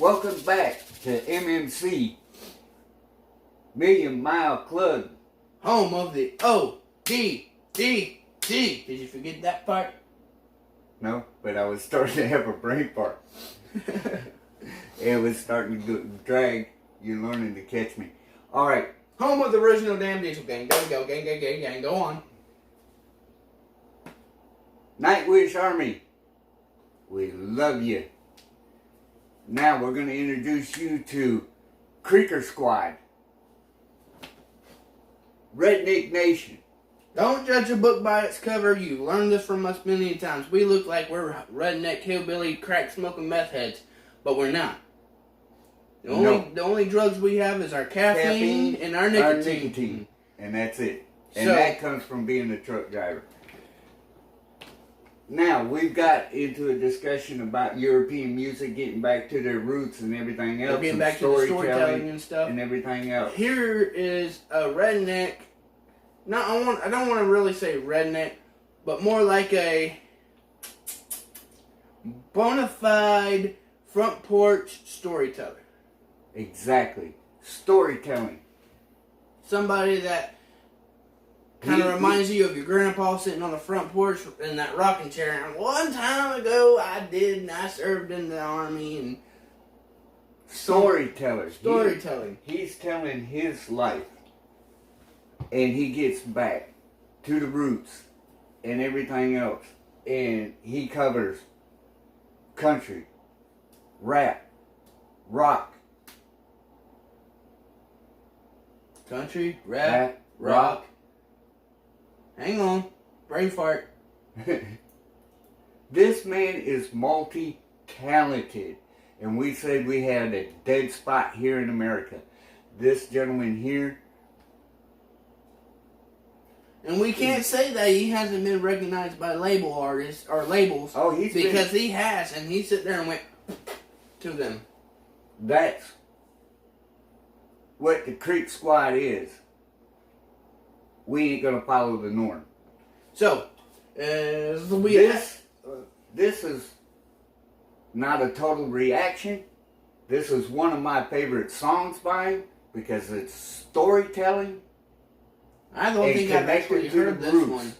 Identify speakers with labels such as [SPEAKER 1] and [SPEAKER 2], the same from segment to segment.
[SPEAKER 1] Welcome back to MMC, Million Mile Club.
[SPEAKER 2] Home of the O-D-D-D. Did you forget that part?
[SPEAKER 1] No, but I was starting to have a brain fart. It was starting to drag. You're learning to catch me. Alright.
[SPEAKER 2] Home of the original damn diesel gang. Go, gang. Go on.
[SPEAKER 1] Nightwish Army, we love you. Now we're going to introduce you to Creeker Squad. Redneck Nation.
[SPEAKER 2] Don't judge a book by its cover. You've learned this from us many times. We look like we're redneck, hillbilly, crack-smoking meth heads, but we're not. The only drugs we have is our caffeine and our nicotine.
[SPEAKER 1] And that's it. And that comes from being a truck driver. Now, we've got into a discussion about European music, getting back to their roots and everything else.
[SPEAKER 2] Getting back to the storytelling and stuff.
[SPEAKER 1] And everything else.
[SPEAKER 2] Here is a redneck. I don't want to really say redneck, but more like a bona fide front porch storyteller.
[SPEAKER 1] Exactly. Storytelling. Somebody
[SPEAKER 2] that kind of reminds you of your grandpa sitting on the front porch in that rocking chair. And one time ago, I served in the army. And
[SPEAKER 1] Storytelling.
[SPEAKER 2] He's
[SPEAKER 1] telling his life. And he gets back to the roots and everything else. And he covers country, rap, rock.
[SPEAKER 2] Country, rap, rock. Hang on. Brain fart.
[SPEAKER 1] This man is multi-talented. And we said we had a dead spot here in America. This gentleman here.
[SPEAKER 2] And we can't say that he hasn't been recognized by label artists or labels.
[SPEAKER 1] Oh,
[SPEAKER 2] because he has. And he sat there and went to them.
[SPEAKER 1] That's what the Creek Squad is. We ain't gonna follow the norm.
[SPEAKER 2] So,
[SPEAKER 1] this is not a total reaction. This is one of my favorite songs by him because it's storytelling.
[SPEAKER 2] I don't think I've actually heard this one.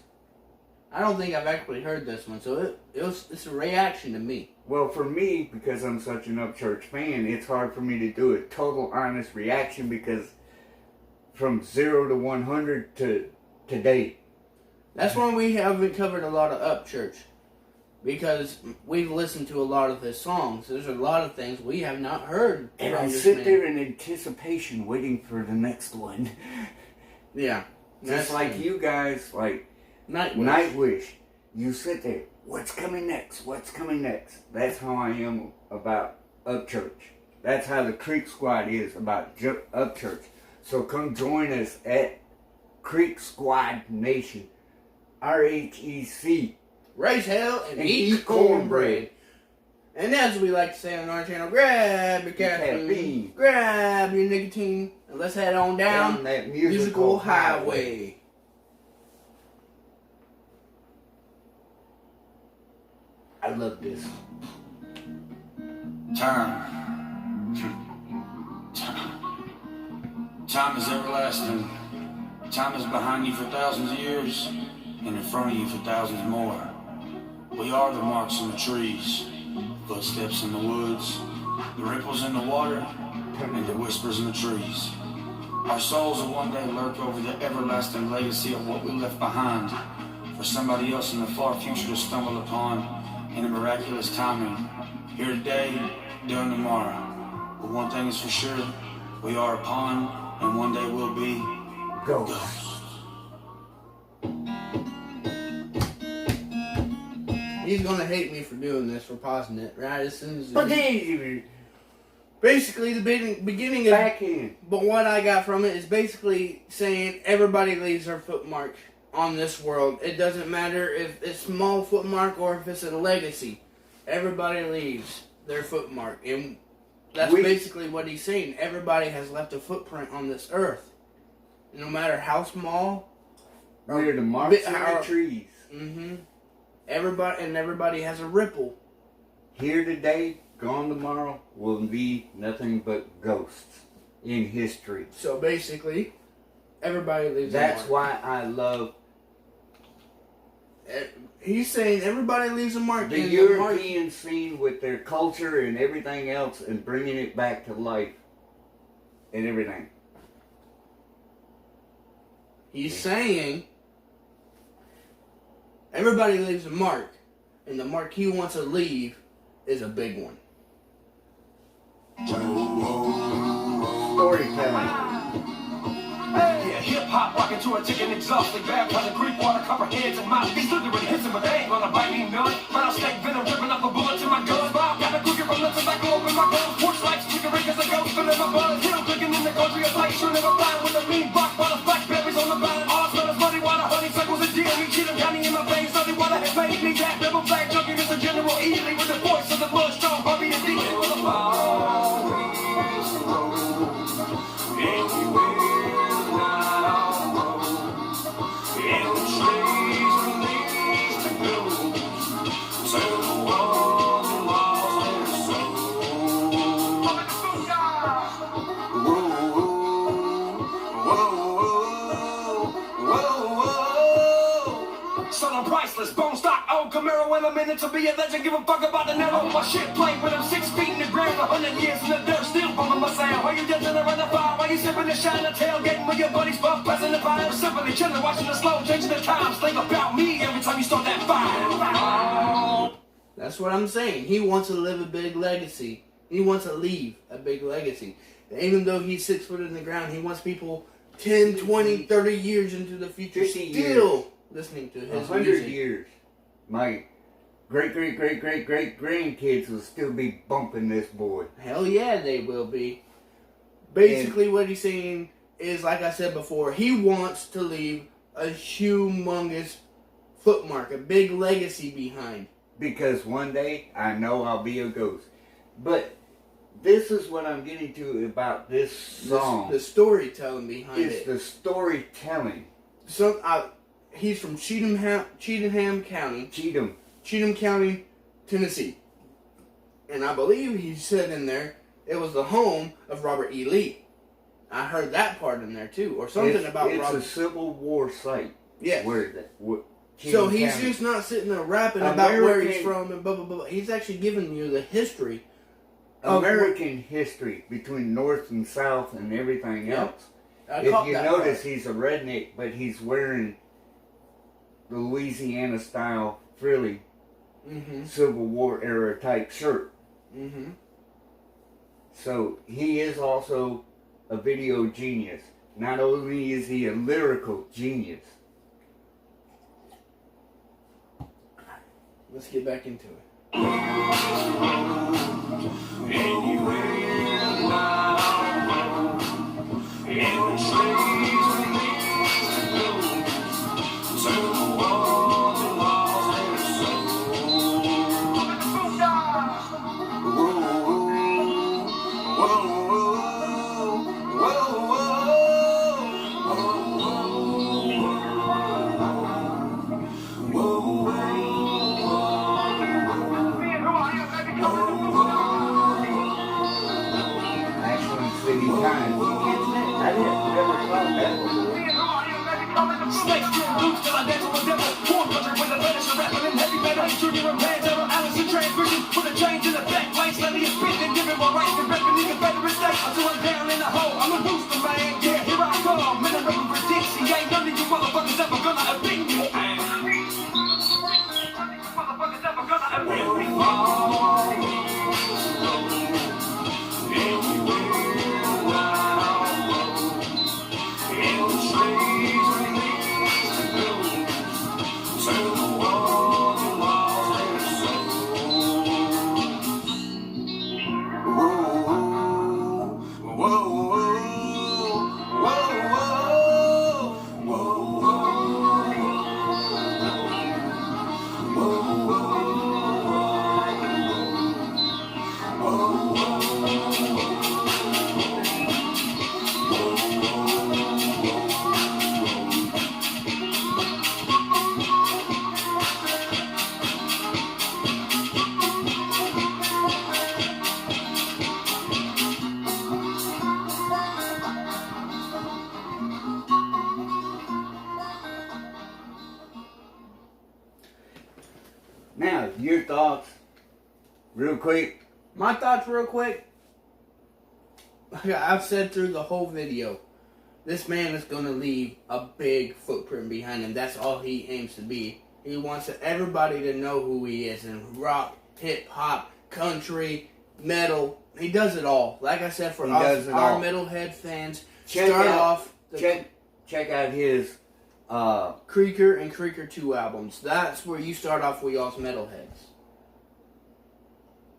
[SPEAKER 2] I don't think I've actually heard this one, so it's a reaction to me.
[SPEAKER 1] Well, for me, because I'm such an Upchurch fan, it's hard for me to do a total honest reaction because from 0 to 100 to today.
[SPEAKER 2] That's why we haven't covered a lot of Upchurch. Because we've listened to a lot of his songs. There's a lot of things we have not heard.
[SPEAKER 1] And I sit there in anticipation waiting for the next one.
[SPEAKER 2] Yeah.
[SPEAKER 1] Just like you guys, like Nightwish. You sit there, what's coming next? What's coming next? That's how I am about Upchurch. That's how the Creek Squad is about Upchurch. So come join us at Creek Squad Nation. RHEC.
[SPEAKER 2] Raise hell and eat cornbread. And as we like to say on our channel, grab your caffeine, grab your nicotine, and let's head on down
[SPEAKER 1] that musical highway. I love this.
[SPEAKER 3] Time is everlasting. Time is behind you for thousands of years, and in front of you for thousands more. We are the marks on the trees, footsteps in the woods, the ripples in the water, and the whispers in the trees. Our souls will one day lurk over the everlasting legacy of what we left behind for somebody else in the far future to stumble upon in a miraculous timing. Here today, done tomorrow. But one thing is for sure, we are a pawn, and one day we'll be ghosts.
[SPEAKER 2] He's gonna hate me for doing this, for pausing it right as soon as. Basically, the beginning of
[SPEAKER 1] backhand.
[SPEAKER 2] But what I got from it is basically saying everybody leaves their footmark on this world. It doesn't matter if it's small footmark or if it's a legacy. Everybody leaves their footmark, and that's basically what he's saying. Everybody has left a footprint on this earth, no matter how small.
[SPEAKER 1] We're the marks on the trees.
[SPEAKER 2] Everybody has a ripple.
[SPEAKER 1] Here today, gone tomorrow will be nothing but ghosts in history.
[SPEAKER 2] So basically, everybody leaves
[SPEAKER 1] That's
[SPEAKER 2] a mark.
[SPEAKER 1] why I love
[SPEAKER 2] He's saying everybody leaves a mark.
[SPEAKER 1] the
[SPEAKER 2] and
[SPEAKER 1] European scene with their culture and everything else and bringing it back to life and everything.
[SPEAKER 2] He's saying everybody leaves a mark, and the mark he wants to leave is a big one.
[SPEAKER 1] Storytelling.
[SPEAKER 4] Yeah, hip-hop rocking to a chicken exhausting baptizing Greek water, copperheads and mouthpiece literally hits him, but they ain't gonna bite me none. But I'll snake venom dripping off the bullets in my guns. Bob got a crooked from the tobacco open my guns. Porch lights flickering cause I go spinning my buzz. Hill drinking in the country of light, you'll never find with a mean rock while the blackberries on the vine. All I smell is muddy water, honeysuckles and deer. We cheat 'em county in my veins, salty water has made me that double black junkie. It's a general easily with the voice of the blood strong, Bobby the D. It will always roll anywhere. Priceless, bone stock, old Camaro, and I'm in it to be a legend. Give a fuck about the narrow. My shit played when I'm 6 feet in the ground, 100 years in the dirt, still bumping my sound. Why you dancing around the fire? Why you sipping the shine, the tailgating with your buddies, buff, passing the fire, simply chilling, watching the slow, changing the times. Think about me every time you start that fire.
[SPEAKER 2] That's what I'm saying. He wants to live a big legacy. He wants to leave a big legacy. Even though he's 6 foot in the ground, he wants people 10, 20, 30 years into the future
[SPEAKER 1] 50
[SPEAKER 2] still
[SPEAKER 1] years.
[SPEAKER 2] Listening to his
[SPEAKER 1] 100
[SPEAKER 2] music.
[SPEAKER 1] years. My great-great-great-great-great-grandkids will still be bumping this boy.
[SPEAKER 2] Hell yeah, they will be. Basically, what he's saying is, like I said before, he wants to leave a humongous footmark, a big legacy behind.
[SPEAKER 1] Because one day, I know I'll be a ghost. But this is what I'm getting to about this song.
[SPEAKER 2] The storytelling behind it.
[SPEAKER 1] It's the storytelling.
[SPEAKER 2] He's from Cheatham County.
[SPEAKER 1] Cheatham
[SPEAKER 2] County, Tennessee. And I believe he said in there it was the home of Robert E. Lee. I heard that part in there too, or something about Robert.
[SPEAKER 1] It's a Civil War site.
[SPEAKER 2] Yes.
[SPEAKER 1] So
[SPEAKER 2] he's just not sitting there rapping about where he's from and blah blah blah. He's actually giving you the history.
[SPEAKER 1] American history between North and South and everything else. If you notice, he's a redneck, but he's wearing the Louisiana style frilly Civil War era type shirt.
[SPEAKER 2] Mm-hmm.
[SPEAKER 1] So he is also a video genius. Not only is he a lyrical genius.
[SPEAKER 2] Let's get back into it.
[SPEAKER 1] Real quick.
[SPEAKER 2] My thoughts real quick. Like I've said through the whole video, this man is going to leave a big footprint behind him. That's all he aims to be. He wants everybody to know who he is in rock, hip hop, country, metal. He does it all. Like I said, for us, our metalhead fans, check out
[SPEAKER 1] his
[SPEAKER 2] Creaker and Creaker 2 albums. That's where you start off with y'all's metalheads.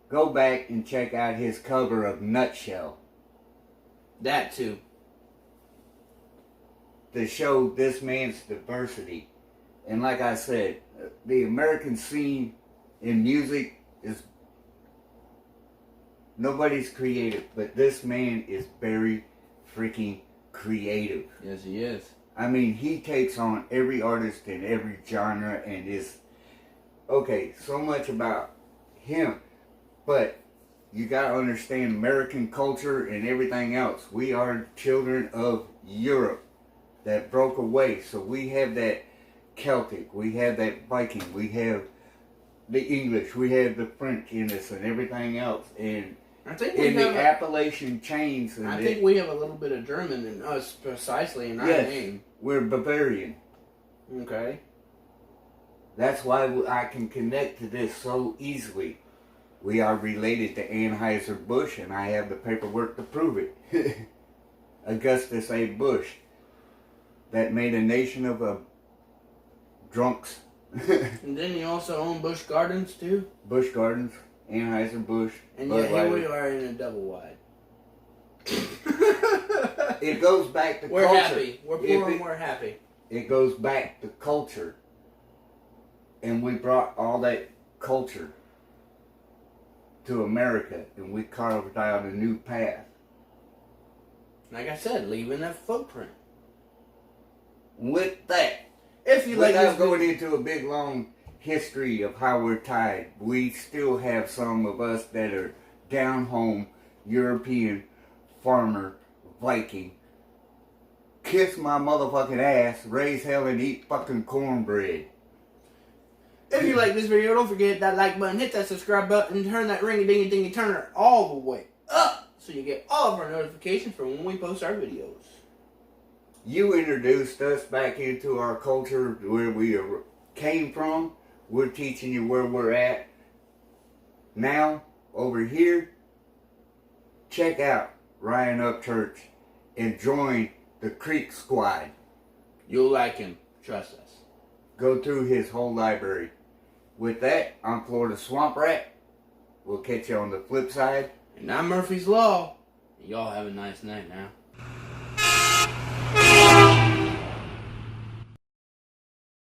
[SPEAKER 1] Go back and check out his cover of Nutshell.
[SPEAKER 2] That too.
[SPEAKER 1] To show this man's diversity. And like I said, the American scene in music is nobody's creative, but this man is very freaking creative.
[SPEAKER 2] Yes, he is.
[SPEAKER 1] I mean, he takes on every artist in every genre and is okay. So much about him, but you gotta understand American culture and everything else. We are children of Europe that broke away, so we have that Celtic, we have that Viking, we have the English, we have the French in us and everything else. And
[SPEAKER 2] I think
[SPEAKER 1] in the Appalachian chains.
[SPEAKER 2] I think we have a little bit of German in us, precisely in our name.
[SPEAKER 1] We're Bavarian.
[SPEAKER 2] Okay.
[SPEAKER 1] That's why I can connect to this so easily. We are related to Anheuser-Busch, and I have the paperwork to prove it. Augustus A. Bush, that made a nation of drunks.
[SPEAKER 2] And then you also own Busch Gardens, too?
[SPEAKER 1] Busch Gardens, Anheuser-Busch.
[SPEAKER 2] And yet here we are in a double wide.
[SPEAKER 1] It goes back to
[SPEAKER 2] we're
[SPEAKER 1] culture.
[SPEAKER 2] Happy. We're poor and we're happy.
[SPEAKER 1] It goes back to culture. And we brought all that culture to America, and we carved out a new path.
[SPEAKER 2] Like I said, leaving that footprint.
[SPEAKER 1] With that,
[SPEAKER 2] if you
[SPEAKER 1] without going into a big long history of how we're tied, we still have some of us that are down home European farmer Viking. Kiss my motherfucking ass, raise hell, and eat fucking cornbread.
[SPEAKER 2] If you like this video, don't forget that like button, hit that subscribe button, and turn that ring-a-ding-a-dingy turner all the way up so you get all of our notifications from when we post our videos.
[SPEAKER 1] You introduced us back into our culture where we came from. We're teaching you where we're at. Now, over here, check out Ryan Upchurch and join the Creek Squad.
[SPEAKER 2] You'll like him. Trust us.
[SPEAKER 1] Go through his whole library. With that, I'm Florida Swamp Rat. We'll catch you on the flip side.
[SPEAKER 2] And I'm Murphy's Law. Y'all have a nice night now.